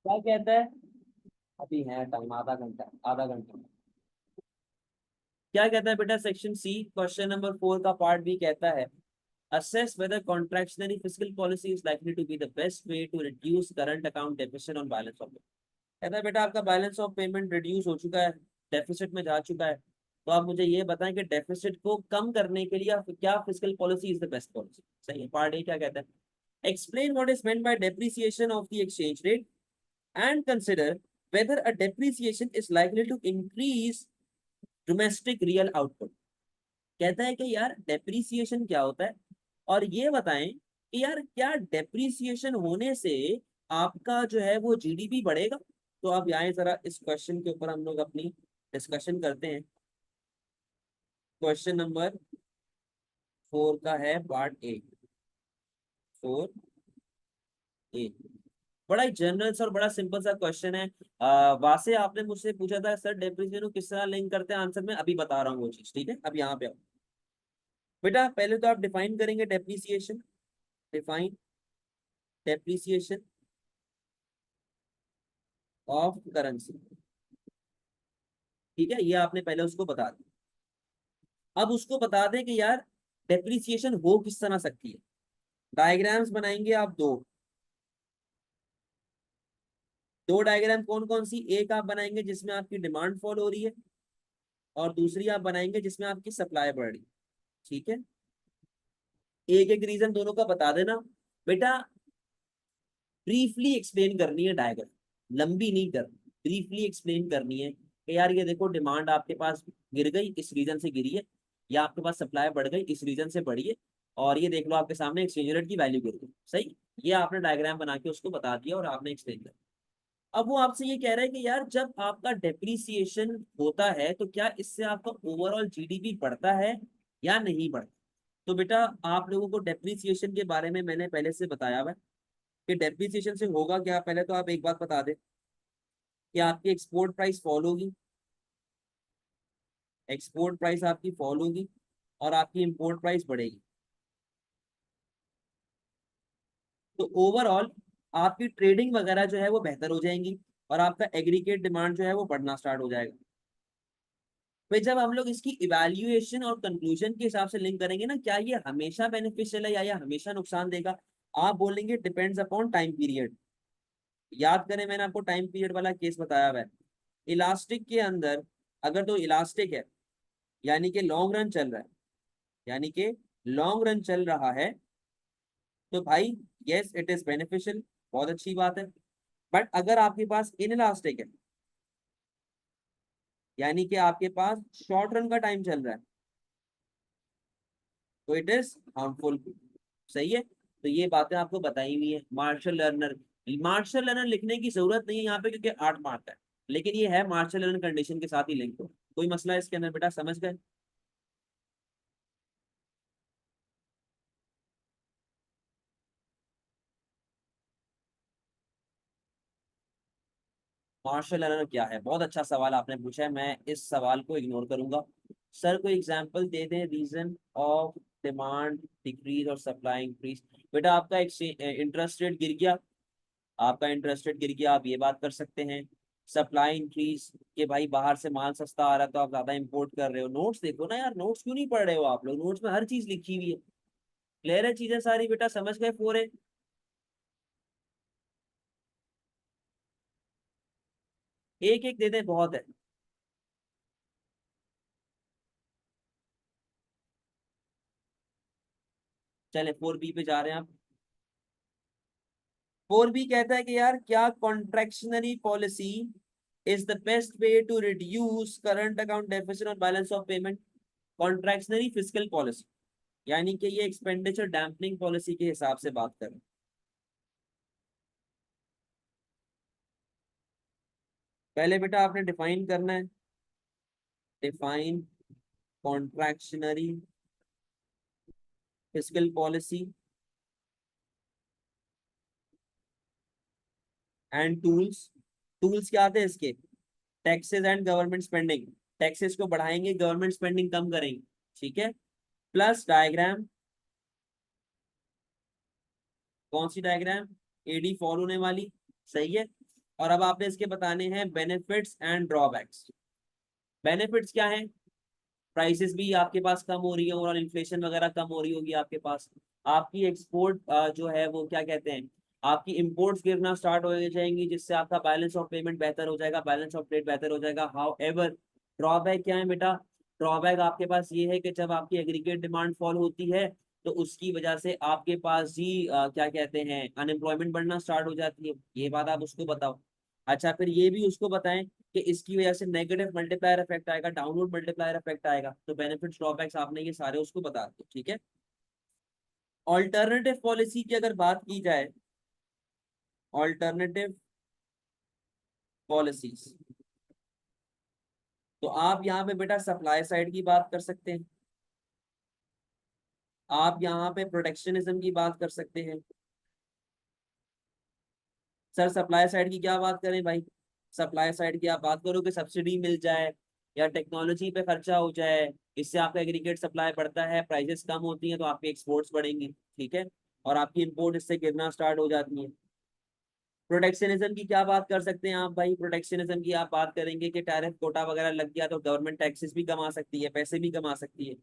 क्या कहता है? अभी है टाइम, आधा घंटा, आधा घंटा। क्या कहता है बेटा सेक्शन सी क्वेश्चन नंबर 4 का पार्ट बी कहता है assess whether contractionary fiscal policy is likely to be the best way to reduce current account deficit on balance of payment। कहता है बेटा आपका बैलेंस ऑफ पेमेंट रिड्यूस हो चुका है, डेफिसिट में जा चुका है, तो आप मुझे ये बताएं कि डेफिसिट को कम करने के लिए क्या physical policy is the best policy. सही है। पार्ट ए क्या कहता है? Explain what is meant by depreciation of the exchange rate and consider whether a depreciation is likely to increase domestic real output। कहता है कि यार डेप्रिसिएशन क्या होता है, और ये बताएं कि यार क्या डेप्रिसिएशन होने से आपका जो है वो जीडीपी बढ़ेगा। तो आप यहाँ जरा इस क्वेश्चन के ऊपर हम लोग अपनी डिस्कशन करते हैं। क्वेश्चन नंबर 4 का है पार्ट ए। 4 ए बड़ा ही जनरल सा और बड़ा सिंपल सा क्वेश्चन है। वासे आपने मुझसे पूछा था सर डेप्रिसिएशन को किस तरह लिंक करते हैं, आंसर मैं अभी बता रहा हूँ वो चीज। ठीक है, अब यहाँ पे आओ बेटा। पहले तो आप डिफाइन करेंगे depreciation. Define depreciation of currency. ठीक है, ये आपने पहले उसको बता दिया। अब उसको बता दें कि यार डेप्रिसिएशन हो किस तरह सकती है। डायग्राम्स बनाएंगे आप दो। दो डायग्राम कौन कौन सी? एक आप बनाएंगे जिसमें आपकी डिमांड फॉल हो रही है, और दूसरी आप बनाएंगे जिसमें आपकी सप्लाई बढ़ रही है। ठीक है, एक एक रीजन दोनों का बता देना बेटा। ब्रीफली एक्सप्लेन करनी है डायग्राम, लंबी नहीं करनी, ब्रीफली एक्सप्लेन करनी है कि यार ये देखो डिमांड आपके पास गिर गई, इस रीजन से गिरी है, या आपके पास सप्लाई बढ़ गई, इस रीजन से बढ़ी है, और ये देख लो आपके सामने एक्सचेंज रेट की वैल्यू गिर गई। सही, ये आपने डायग्राम बना के उसको बता दिया और आपने एक्सप्लेन कर। अब वो आपसे ये कह रहा है कि यार जब आपका डेप्रिसिएशन होता है तो क्या इससे आपका ओवरऑल जीडीपी बढ़ता है या नहीं बढ़ता। तो बेटा आप लोगों को डेप्रिसिएशन के बारे में मैंने पहले से बताया हुआ है कि डेप्रिसिएशन से होगा क्या। पहले तो आप एक बात बता दें कि आपकी एक्सपोर्ट प्राइस फॉल होगी, एक्सपोर्ट प्राइस आपकी फॉल होगी, और आपकी इंपोर्ट प्राइस बढ़ेगी। तो ओवरऑल आपकी ट्रेडिंग वगैरह जो है वो बेहतर हो जाएंगी, और आपका एग्रीगेट डिमांड जो है वो बढ़ना स्टार्ट हो जाएगा। फिर जब हम लोग इसकी इवैल्यूएशन और कंक्लूजन के हिसाब से लिंक करेंगे ना, क्या ये हमेशा बेनिफिशियल है या ये हमेशा नुकसान देगा, आप बोलेंगे डिपेंड्स अपॉन टाइम पीरियड। याद करें मैंने आपको टाइम पीरियड वाला केस बताया हुआ है। इलास्टिक के अंदर अगर तो इलास्टिक है, यानी कि लॉन्ग रन चल रहा है, यानी कि लॉन्ग रन चल रहा है, तो भाई यस इट इज बेनिफिशियल, बहुत अच्छी बात है। बट अगर आपके पास इन इलास्टिक है, यानी कि आपके पास शॉर्ट रन का टाइम चल रहा है, तो इट इज हार्मफुल। सही है, तो ये बातें आपको बताई हुई है। मार्शल लर्नर, मार्शल लर्नर लिखने की जरूरत नहीं है यहाँ पे क्योंकि 8 मार्क है, लेकिन ये है मार्शल लर्नर कंडीशन के साथ ही लिंक हो। कोई मसला है इसके अंदर बेटा, समझ गए? मार्शल लर्नर क्या है, बहुत अच्छा सवाल आपने पूछा है, मैं इस सवाल को इग्नोर करूंगा। सर कोई एग्जांपल दे दें, रीजन ऑफ डिमांड डिक्रीज और सप्लाई इंक्रीज। बेटा आपका इंटरेस्ट रेट गिर गया, आपका इंटरेस्ट रेट गिर गया, आप ये बात कर सकते हैं। सप्लाई इंक्रीज के भाई बाहर से माल सस्ता आ रहा है तो आप ज्यादा इंपोर्ट कर रहे हो। नोट्स देखो ना यार, नोट्स क्यों नहीं पढ़ रहे हो आप लोग? नोट्स में हर चीज लिखी हुई है, क्लियर है चीजें सारी बेटा, समझ गए पूरे? एक एक दे दे बहुत है। चले 4 बी पे जा रहे हैं आप। 4 बी कहता है कि यार क्या contractionary policy is the best way to reduce current account deficit और balance of payment. Contractionary fiscal policy, यानी कि ये एक्सपेंडिचर डैम्पनिंग पॉलिसी के हिसाब से बात करें। पहले बेटा आपने डिफाइन करना है, define contractionary fiscal policy and tools. Tools क्या आते हैं इसके? Taxes and government spending. Taxes को बढ़ाएंगे, गवर्नमेंट स्पेंडिंग कम करेंगे। ठीक है, प्लस डायग्राम। कौन सी डायग्राम? एडी फॉल होने वाली। सही है, और अब आपने इसके बताने हैं बेनिफिट्स एंड ड्रॉबैक्स। बेनिफिट्स क्या है? प्राइसेस भी आपके पास कम हो रही है और इन्फ्लेशन वगैरह कम हो रही होगी आपके पास। आपकी एक्सपोर्ट जो है वो क्या कहते हैं, आपकी इंपोर्ट्स गिरना स्टार्ट हो जाएंगी, जिससे आपका बैलेंस ऑफ पेमेंट बेहतर हो जाएगा, बैलेंस ऑफ ट्रेड बेहतर हो जाएगा। हाउ एवर ड्रॉबैक क्या है बेटा? ड्रॉबैक आपके पास ये है कि जब आपकी एग्रीगेट डिमांड फॉल होती है तो उसकी वजह से आपके पास ही क्या कहते हैं अनएम्प्लॉयमेंट बढ़ना स्टार्ट हो जाती है। ये बात आप उसको बताओ। अच्छा, फिर ये भी उसको बताएं कि इसकी वजह से नेगेटिव मल्टीप्लायर इफेक्ट आएगा, डाउनवर्ड मल्टीप्लायर इफेक्ट आएगा। तो बेनिफिट्स ड्रॉबैक्स आपने ये सारे उसको बता दिए, ठीक है। ऑल्टरनेटिव पॉलिसी की अगर बात की जाए, ऑल्टरनेटिव पॉलिसीज, तो आप यहाँ पे बेटा सप्लाई साइड की बात कर सकते हैं, आप यहाँ पे प्रोटेक्शनिज्म की बात कर सकते हैं। सर सप्लाई साइड की क्या बात करें भाई? सप्लाई साइड की आप बात करो कि सब्सिडी मिल जाए या टेक्नोलॉजी पे खर्चा हो जाए, इससे आपका एग्रीगेट सप्लाई बढ़ता है, प्राइसेस कम होती हैं तो आपकी एक्सपोर्ट्स बढ़ेंगी, ठीक है, और आपकी इंपोर्ट इससे गिरना स्टार्ट हो जाती है। प्रोटेक्शनिज्म की क्या बात कर सकते हैं आप भाई? प्रोटेक्शनिज्म की आप बात करेंगे कि टैरिफ कोटा वगैरह लग गया तो गवर्नमेंट टैक्सेस भी कमा सकती है, पैसे भी कमा सकती है,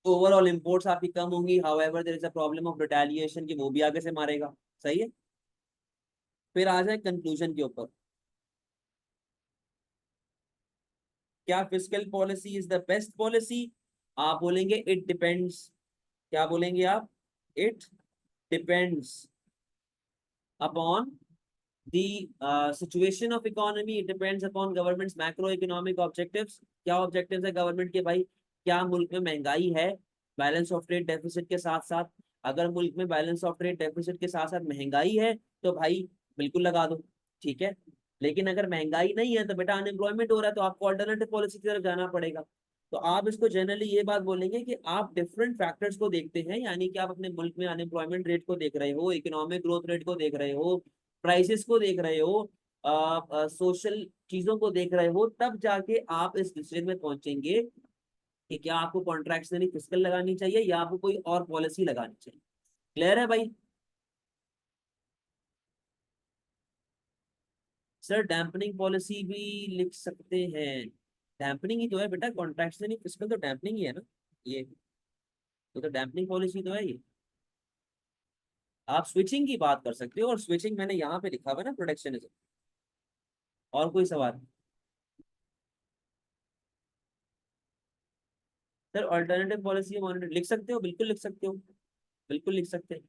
ओवरऑल इंपोर्ट्स आपकी कम होंगी। However there is a problem of retaliation की वो भी आगे से मारेगा, सही है। फिर आ जाए कंक्लूजन के ऊपर। क्या fiscal policy is the best policy? आप बोलेंगे इट डिपेंड्स। क्या बोलेंगे आप? It depends upon the situation of economy, it depends upon government's macroeconomic objectives। क्या ऑब्जेक्टिव्स है गवर्नमेंट के भाई? क्या मुल्क में महंगाई है बैलेंस ऑफ ट्रेड डेफिसिट के साथ साथ? अगर मुल्क में बैलेंस ऑफ ट्रेड डेफिसिट के साथ साथ महंगाई है तो भाई बिल्कुल लगा दो, ठीक है। लेकिन अगर महंगाई नहीं है तो बेटा अनएम्प्लॉयमेंट हो रहा है, तो आपको अल्टरनेटिव पॉलिसी की तरफ जाना पड़ेगा। तो आप इसको जनरली ये बात बोलेंगे कि आप डिफरेंट फैक्टर्स को देखते हैं, यानी कि आप अपने मुल्क में अनएम्प्लॉयमेंट रेट को देख रहे हो, इकोनॉमिक ग्रोथ रेट को देख रहे हो, प्राइसेस को देख रहे हो, सोशल चीजों को देख रहे हो, तब जाके आप इस डिसीजन में पहुंचेंगे कि क्या आपको कॉन्ट्रैक्शनली फिस्कल लगानी चाहिए या आपको कोई और पॉलिसी लगानी चाहिए। क्लियर है भाई? सर डैम्पनिंग पॉलिसी भी लिख सकते हैं। डैम्पनिंग ही तो है बेटा, कॉन्ट्रैक्शनली फिस्कल तो डैम्पनिंग ही है ना। ये तो डैम्पनिंग पॉलिसी तो है ये। आप स्विचिंग की बात कर सकते हो, और स्विचिंग मैंने यहाँ पे लिखा हुआ है ना, प्रोटेक्शनिज्म। और कोई सवाल? सर अल्टरनेटिव पॉलिसी मॉनिटर लिख सकते हो, बिल्कुल लिख सकते हो, बिल्कुल लिख सकते हैं।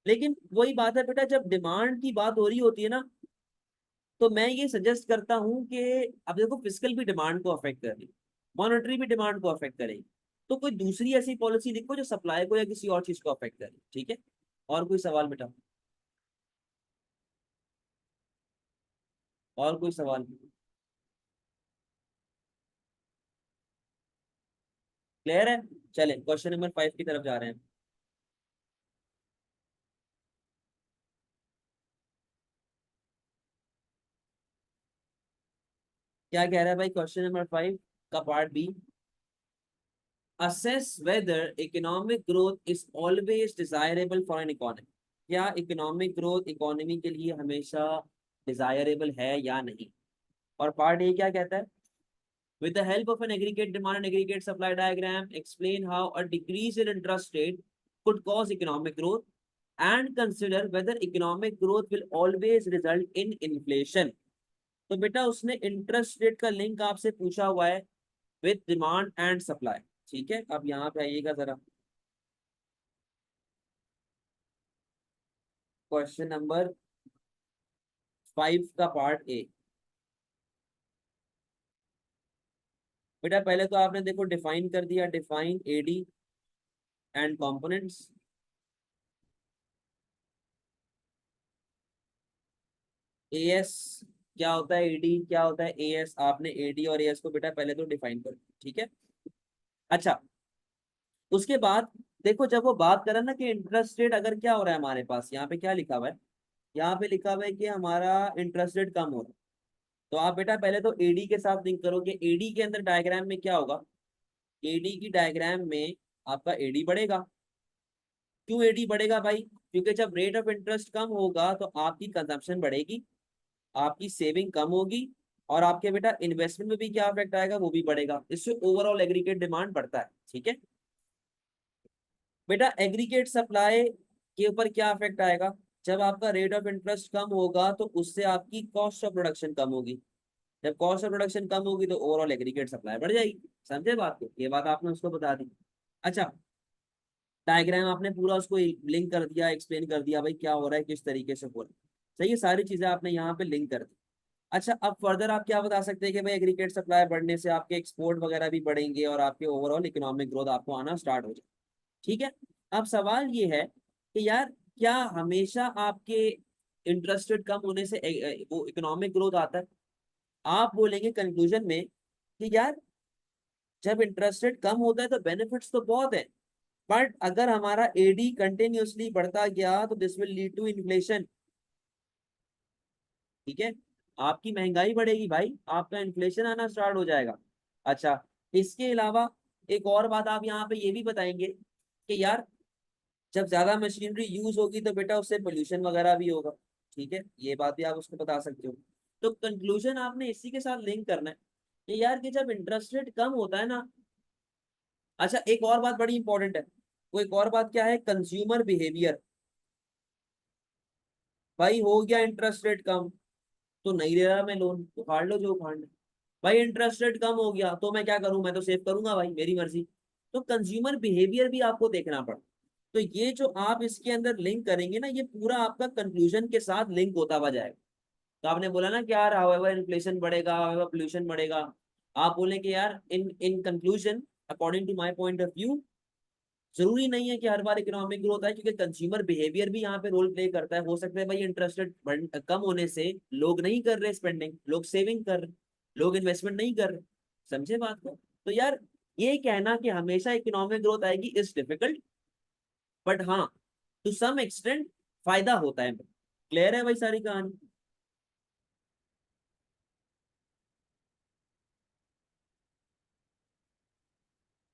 लेकिन वही बात है बेटा, जब डिमांड की बात हो रही होती है ना, तो मैं ये सजेस्ट करता हूँ कि अब देखो फिजिकल भी डिमांड को अफेक्ट कर रही है, मॉनेटरी भी डिमांड को अफेक्ट करेगी, तो कोई दूसरी ऐसी पॉलिसी लिखो जो सप्लाई को या किसी और चीज को अफेक्ट करे, ठीक है। और कोई सवाल बेटा? और कोई सवाल? क्लियर है? चले क्वेश्चन नंबर 5 की तरफ जा रहे हैं। क्या कह रहा है भाई क्वेश्चन नंबर 5 का part B? assess whether economic growth is always desirable for an economy। क्या इकोनॉमिक ग्रोथ इकोनॉमी के लिए हमेशा डिजायरेबल है या नहीं? और पार्ट ए क्या कहता है? with the help of an aggregate demand and aggregate supply diagram, explain how a decrease in interest rate could cause economic growth and consider whether economic growth will always result in inflation। तो बेटा उसने interest rate का link आपसे पूछा हुआ है with demand and supply, ठीक है। अब यहाँ पे आइएगा जरा, क्वेश्चन नंबर 5 का पार्ट ए। बेटा पहले तो आपने देखो डिफाइन कर दिया, define AD and components. AS क्या होता है, एडी क्या होता है, एएस आपने एडी और एएस को बेटा पहले तो डिफाइन कर दिया, ठीक है। अच्छा, उसके बाद देखो जब वो बात करें ना कि इंटरेस्ट रेट अगर क्या हो रहा है हमारे पास, यहाँ पे क्या लिखा हुआ है, यहाँ पे लिखा हुआ है कि हमारा इंटरेस्ट रेट कम हो रहा है। तो आप बेटा पहले तो एडी के साथ लिंक करो कि एडी के अंदर डायग्राम में क्या होगा। एडी की डायग्राम में आपका एडी बढ़ेगा। क्यों एडी बढ़ेगा भाई? क्योंकि जब रेट ऑफ इंटरेस्ट कम होगा तो आपकी कंजम्पशन बढ़ेगी, आपकी सेविंग कम होगी, और आपके बेटा इन्वेस्टमेंट में भी क्या इफेक्ट आएगा, वो भी बढ़ेगा। इससे ओवरऑल एग्रीगेट डिमांड बढ़ता है। ठीक है बेटा, एग्रीगेट सप्लाई के ऊपर क्या इफेक्ट आएगा, जब आपका रेट ऑफ इंटरेस्ट कम होगा तो उससे आपकी कॉस्ट ऑफ प्रोडक्शन कम होगी। जब कॉस्ट ऑफ प्रोडक्शन कम होगी तो ओवरऑल एग्रीगेट सप्लाई बढ़ जाएगी। समझे बात को, ये बात आपने उसको बता दी। अच्छा, डायग्राम आपने पूरा उसको लिंक कर दिया, एक्सप्लेन कर दिया भाई क्या हो रहा है, किस तरीके से हो रहा है। सही है, सारी चीजें आपने यहाँ पे लिंक कर दी। अच्छा, अब फर्दर आप क्या बता सकते हैं कि भाई एग्रीगेट सप्लाई बढ़ने से आपके एक्सपोर्ट वगैरह भी बढ़ेंगे और आपके ओवरऑल इकोनॉमिक ग्रोथ आपको आना स्टार्ट हो जाए। ठीक है, अब सवाल ये है कि यार क्या हमेशा आपके इंटरेस्टेड कम होने से वो इकोनॉमिक ग्रोथ आता है। आप बोलेंगे कंक्लूजन में कि यार जब इंटरेस्ट रेट कम होता है तो बेनिफिट्स तो बहुत है, बट अगर हमारा एडी कंटिन्यूअसली बढ़ता गया तो this will lead to inflation. ठीक है, आपकी महंगाई बढ़ेगी भाई, आपका इन्फ्लेशन आना स्टार्ट हो जाएगा। अच्छा, इसके अलावा एक और बात आप यहाँ पे ये भी बताएंगे कि यार जब ज्यादा मशीनरी यूज होगी तो बेटा उससे पोल्यूशन वगैरह भी होगा। ठीक है, ये बात भी आप उसको बता सकते हो। तो कंक्लूजन आपने इसी के साथ लिंक करना है कि यार कि जब इंटरेस्ट रेट कम होता है ना। अच्छा, एक और बात बड़ी इंपॉर्टेंट है, वो एक और बात क्या है, कंज्यूमर बिहेवियर। भाई हो गया इंटरेस्ट रेट कम, तो नहीं ले रहा मैं लोन, तो उखाड़ लो जो उखाड़ना है। भाई इंटरेस्ट रेट कम हो गया तो मैं क्या करूं, मैं तो सेव करूंगा भाई, मेरी मर्जी। तो कंज्यूमर बिहेवियर भी आपको देखना पड़ा। तो ये जो आप इसके अंदर लिंक करेंगे ना, ये पूरा आपका कंक्लूजन के साथ लिंक होता हुआ जाएगा। तो आपने बोला ना कि यार हाउएवर इन्फ्लेशन बढ़ेगा, हाउएवर पोल्यूशन बढ़ेगा। आप बोले कि यार in in conclusion, according to my point of view, जरूरी नहीं है कि हर बार इकोनॉमिक ग्रोथ है, क्योंकि कंज्यूमर बिहेवियर भी यहाँ पे रोल प्ले करता है। हो सकता है भाई इंटरेस्ट रेट कम होने से लोग नहीं कर रहे स्पेंडिंग, लोग सेविंग कर रहे, लोग इन्वेस्टमेंट नहीं कर रहे। समझे बात को। तो यार ये कहना कि हमेशा इकोनॉमिक ग्रोथ आएगी इज डिफिकल्ट, बट हाँ टू सम एक्सटेंट फायदा होता है। क्लियर है भाई सारी कहानी।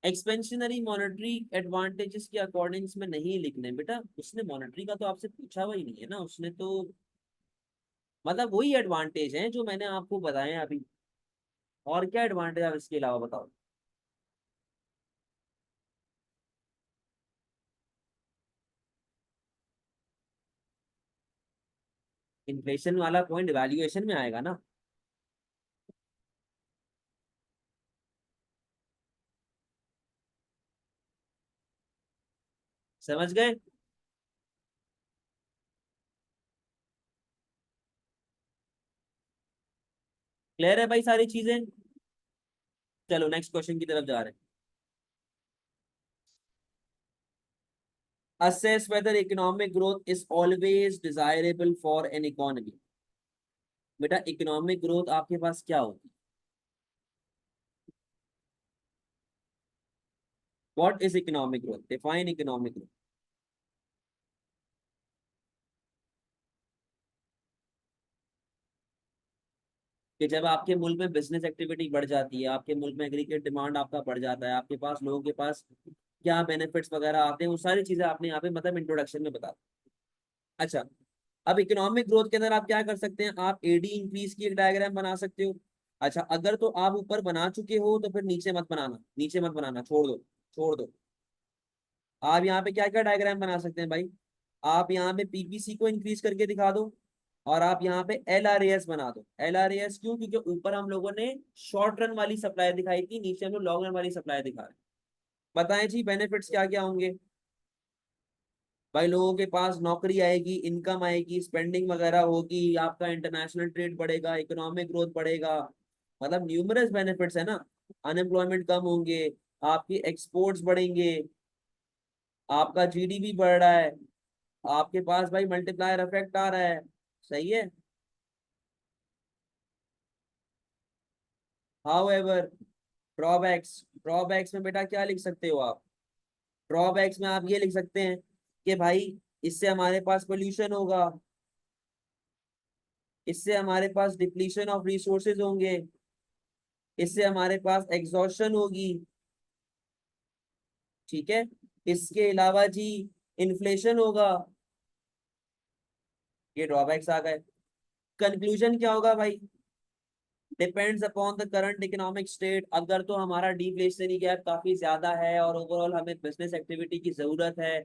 एक्सपेंशनरी मॉनेटरी एडवांटेजेस के अकॉर्डिंग में नहीं लिखने बेटा, उसने मॉनेटरी का तो आपसे पूछा हुआ ही नहीं है ना, उसने तो मतलब वही एडवांटेज है जो मैंने आपको बताए हैं अभी। और क्या एडवांटेज आप इसके अलावा बताओ। इन्फ्लेशन वाला पॉइंट वैल्यूएशन में आएगा ना। समझ गए। क्लियर है भाई सारी चीजें। चलो नेक्स्ट क्वेश्चन की तरफ जा रहे हैं। assess whether economic growth is always desirable for an economy। बेटा इकोनॉमिक ग्रोथ आपके पास क्या होगी, what is economic growth, define economic growth. कि जब आपके मुल्क में बिजनेस एक्टिविटी बढ़ जाती है, आपके मुल्क में एग्रीगेट डिमांड आपका बढ़ जाता है, आपके पास लोगों के पास क्या बेनिफिट्स वगैरह आते हैं, वो सारी चीजें आपने यहाँ पे मतलब इंट्रोडक्शन में बता दी। अच्छा, अब इकोनॉमिक ग्रोथ के अंदर आप क्या कर सकते हैं, आप एडी इंक्रीज की एक डायग्राम बना सकते हो। अच्छा, अगर तो आप ऊपर बना चुके हो तो फिर नीचे मत बनाना, नीचे मत बनाना, छोड़ दो, छोड़ दो। आप यहाँ पे क्या क्या डायग्राम बना सकते हैं भाई, आप यहाँ पे पीपीसी को इंक्रीज करके दिखा दो, और आप यहाँ पे एल आर एस बना दो। एल आर एस क्यों, क्योंकि ऊपर हम लोगों ने शॉर्ट रन वाली सप्लाई दिखाई थी, नीचे हम लोग लॉन्ग रन वाली सप्लाई दिखा रहे हैं। बताएं जी बेनिफिट्स क्या क्या होंगे। भाई लोगों के पास नौकरी आएगी, इनकम आएगी, स्पेंडिंग वगैरह होगी, आपका इंटरनेशनल ट्रेड बढ़ेगा, इकोनॉमिक ग्रोथ बढ़ेगा, मतलब न्यूमरस बेनिफिट्स है ना। अनएम्प्लॉयमेंट कम होंगे, आपकी एक्सपोर्ट्स बढ़ेंगे, आपका जीडीपी बढ़ रहा है, आपके पास भाई मल्टीप्लायर इफेक्ट आ रहा है। सही है। हाउ एवर ड्रॉबैक्स, ड्रॉबैक्स में बेटा क्या लिख सकते हो आप, ड्रॉबैक्स में आप ये लिख सकते हैं कि भाई इससे हमारे पास पोल्यूशन होगा, इससे हमारे पास डिप्लीशन ऑफ रिसोर्सेज होंगे, इससे हमारे पास एग्जॉशन होगी। ठीक है, इसके अलावा जी इन्फ्लेशन होगा, ये ड्रॉबैक्स आ गए। कंक्लूजन क्या होगा भाई? Depends upon the current economic state. अगर तो हमारा डिफ्लेशनरी गैप काफी ज्यादा है और ओवरऑल हमें बिजनेस एक्टिविटी की जरूरत है,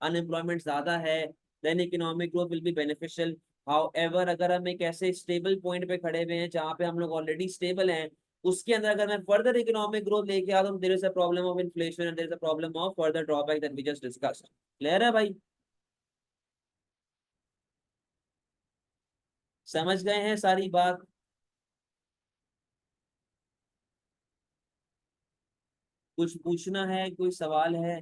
अनएम्प्लॉयमेंट ज्यादा है, then economic growth will be beneficial. However अगर हम एक ऐसे स्टेबल पॉइंट पे खड़े हुए हैं जहाँ पे हम लोग ऑलरेडी स्टेबल हैं, उसके अंदर अगर मैं फर्दर इकोनॉमिक ग्रोथ लेके आता हूँ, there is a problem of inflation and there is a problem of further drawback that we just discussed. Clear है भाई? समझ गए हैं सारी बात? कुछ पूछना है, कोई सवाल है?